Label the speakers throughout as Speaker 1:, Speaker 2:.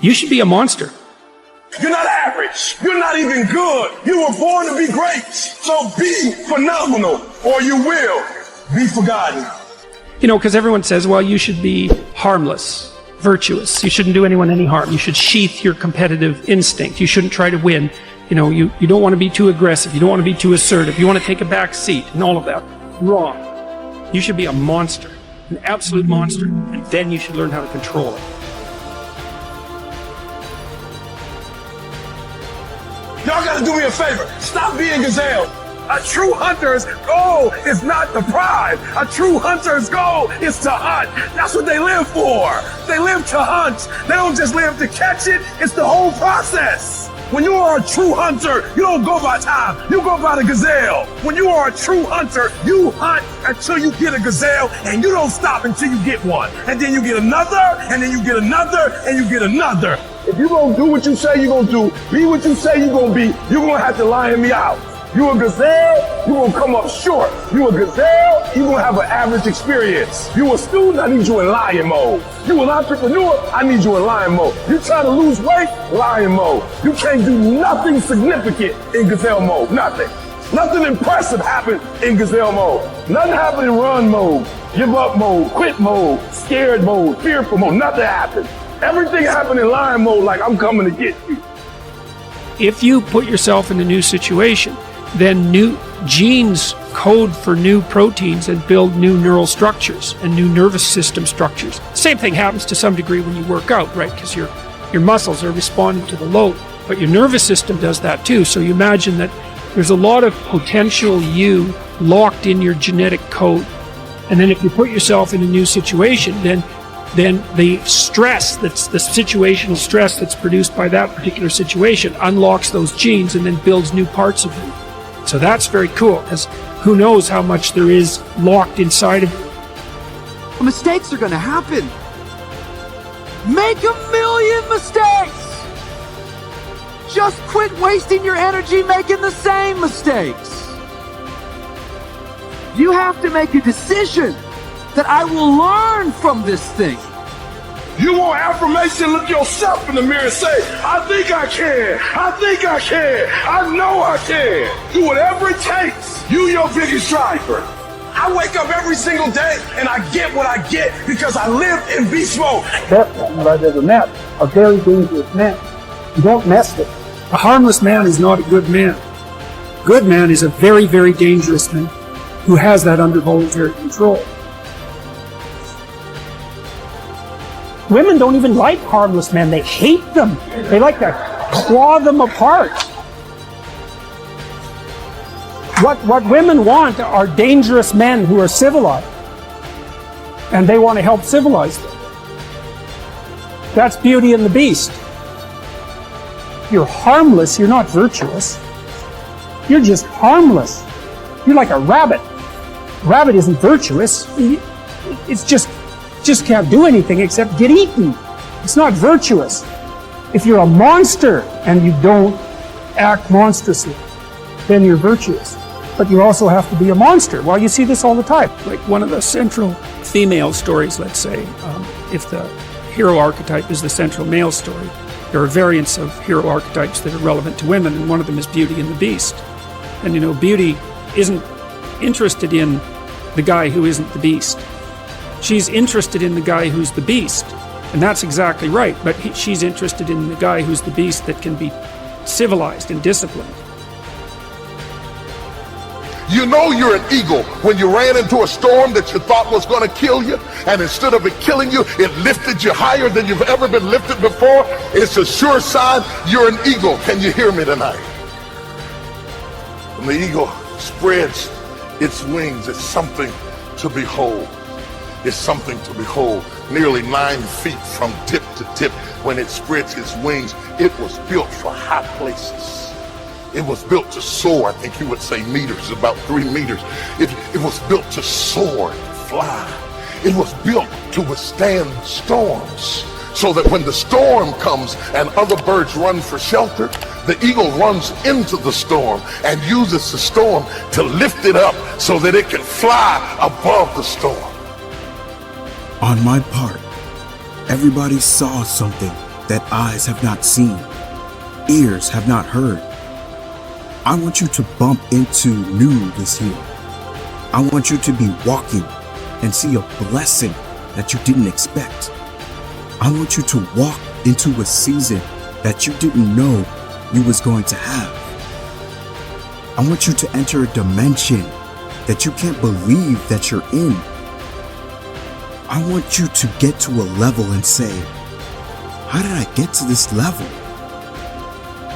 Speaker 1: You should be a monster.
Speaker 2: You're not average. You're not even good. You were born to be great. So be phenomenal, or you will be forgotten.
Speaker 1: You know, because everyone says, well, you should be harmless, virtuous. You shouldn't do anyone any harm. You should sheath your competitive instinct. You shouldn't try to win. You know, you don't want to be too aggressive. You don't want to be too assertive. You want to take a back seat and all of that. Wrong. You should be a monster, an absolute monster, and then you should learn how to control it.
Speaker 2: Y'all gotta do me a favor. Stop being gazelle. A true hunter's goal is not the prize. A true hunter's goal is to hunt. That's what they live for. They live to hunt. They don't just live to catch it. It's the whole process. When you are a true hunter, you don't go by time. You go by the gazelle. When you are a true hunter, you hunt until you get a gazelle, and you don't stop until you get one. And then you get another, and then you get another, and you get another. If you're gonna do what you say you're gonna do, be what you say you're gonna be, you're gonna have to lion me out. You a gazelle, you're gonna come up short. You a gazelle, you're gonna have an average experience. You a student, I need you in lion mode. You an entrepreneur, I need you in lion mode. You trying to lose weight, lion mode. You can't do nothing significant in gazelle mode, nothing. Nothing impressive happened in gazelle mode. Nothing happened in run mode, give up mode, quit mode, scared mode, fearful mode, nothing happened. Everything happened in lion mode like I'm coming to get you.
Speaker 1: If you put yourself in a new situation, then new genes code for new proteins and build new neural structures and new nervous system structures. Same thing happens to some degree when you work out, right? Because your muscles are responding to the load, but your nervous system does that too. So you imagine that there's a lot of potential you locked in your genetic code. And then if you put yourself in a new situation, then the stress, that's the situational stress that's produced by that particular situation, unlocks those genes and then builds new parts of you. So that's very cool, because who knows how much there is locked inside of you.
Speaker 3: Mistakes are going to happen. Make 1,000,000 mistakes. Just quit wasting your energy making the same mistakes. You have to make a decision that I will learn from this thing.
Speaker 2: You want affirmation, look yourself in the mirror and say, I think I can, I think I can, I know I can. Do whatever it takes. You your biggest driver. I wake up every single day and I get what I get because I live in beast mode.
Speaker 4: But as a man, a very dangerous man. You don't mess with it.
Speaker 1: A harmless man is not a good man. Good man is a very, very dangerous man who has that under voluntary control.
Speaker 4: Women don't even like harmless men. They hate them. They like to claw them apart. What women want are dangerous men who are civilized. And they want to help civilize them. That's Beauty and the Beast. You're harmless, you're not virtuous. You're just harmless. You're like a rabbit. Rabbit isn't virtuous. It's just can't do anything except get eaten. It's not virtuous. If you're a monster and you don't act monstrously, then you're virtuous. But you also have to be a monster. Well, you see this all the time.
Speaker 1: Like one of the central female stories, let's say, if the hero archetype is the central male story, there are variants of hero archetypes that are relevant to women, and one of them is Beauty and the Beast. And you know, Beauty isn't interested in the guy who isn't the beast. She's interested in the guy who's the beast, and that's exactly right, but she's interested in the guy who's the beast that can be civilized and disciplined.
Speaker 5: You know you're an eagle when you ran into a storm that you thought was going to kill you, and instead of it killing you, it lifted you higher than you've ever been lifted before. It's a sure sign you're an eagle. Can you hear me tonight? When the eagle spreads its wings, it's something to behold. It's something to behold. Nearly 9 feet from tip to tip, when it spreads its wings, it was built for high places. It was built to soar. I think you would say meters, about 3 meters. It was built to soar and fly. It was built to withstand storms, so that when the storm comes and other birds run for shelter, the eagle runs into the storm and uses the storm to lift it up so that it can fly above the storm.
Speaker 6: On my part, everybody saw something that eyes have not seen, ears have not heard. I want you to bump into new this year. I want you to be walking and see a blessing that you didn't expect. I want you to walk into a season that you didn't know you was going to have. I want you to enter a dimension that you can't believe that you're in. I want you to get to a level and say, how did I get to this level?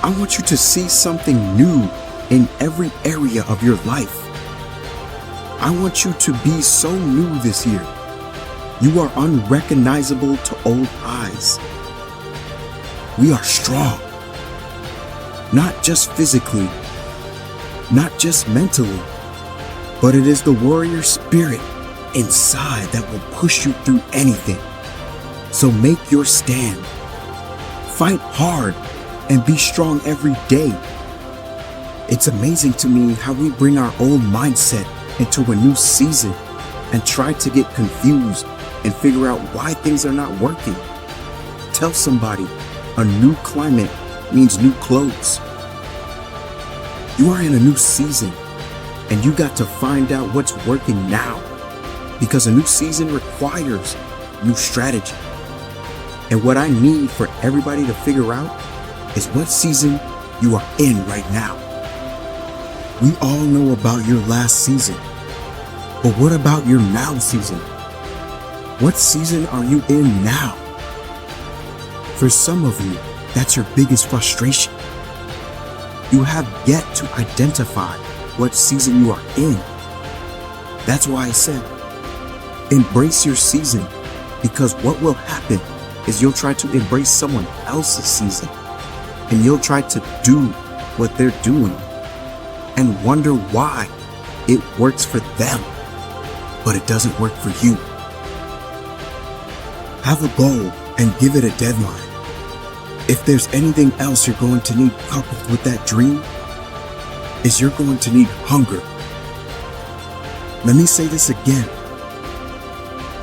Speaker 6: I want you to see something new in every area of your life. I want you to be so new this year. You are unrecognizable to old eyes. We are strong. Not just physically, not just mentally, but it is the warrior spirit inside that will push you through anything. So make your stand. Fight hard and be strong every day. It's amazing to me how we bring our old mindset into a new season and try to get confused and figure out why things are not working. Tell somebody a new climate means new clothes. You are in a new season and you got to find out what's working now, because a new season requires new strategy. And what I need for everybody to figure out is what season you are in right now. We all know about your last season, but what about your now season? What season are you in now? For some of you, that's your biggest frustration. You have yet to identify what season you are in. That's why I said, embrace your season, because what will happen is you'll try to embrace someone else's season and you'll try to do what they're doing and wonder why it works for them, but it doesn't work for you. Have a goal and give it a deadline. If there's anything else you're going to need coupled with that dream, is you're going to need hunger. Let me say this again.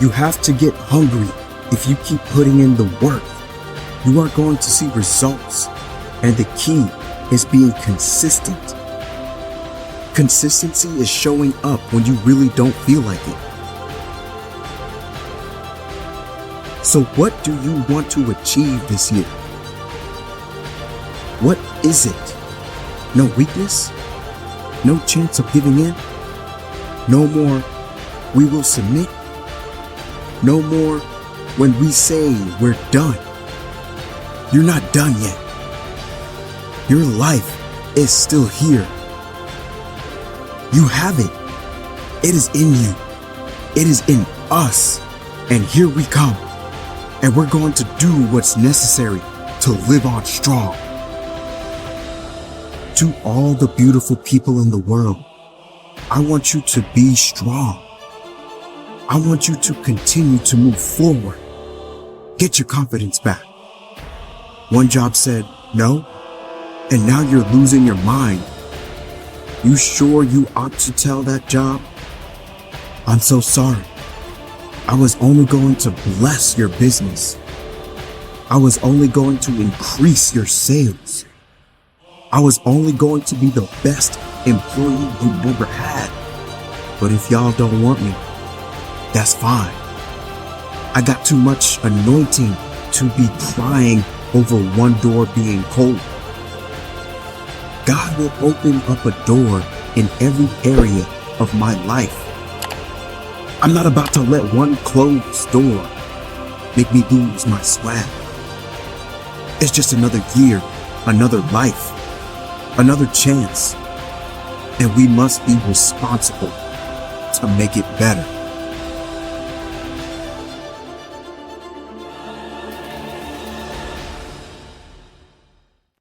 Speaker 6: You have to get hungry. If you keep putting in the work, you are going to see results. And the key is being consistent. Consistency is showing up when you really don't feel like it. So what do you want to achieve this year? What is it? No weakness? No chance of giving in? No more, we will submit? No more, when we say we're done. You're not done yet. Your life is still here. You have it. It is in you. It is in us. And here we come. And we're going to do what's necessary to live on strong. To all the beautiful people in the world, I want you to be strong. I want you to continue to move forward. Get your confidence back. One job said no, and now you're losing your mind. You sure you ought to tell that job? I'm so sorry. I was only going to bless your business. I was only going to increase your sales. I was only going to be the best employee you've ever had. But if y'all don't want me, that's fine. I got too much anointing to be crying over one door being cold. God will open up a door in every area of my life. I'm not about to let one closed door make me lose my swag. It's just another year, another life, another chance. And we must be responsible to make it better.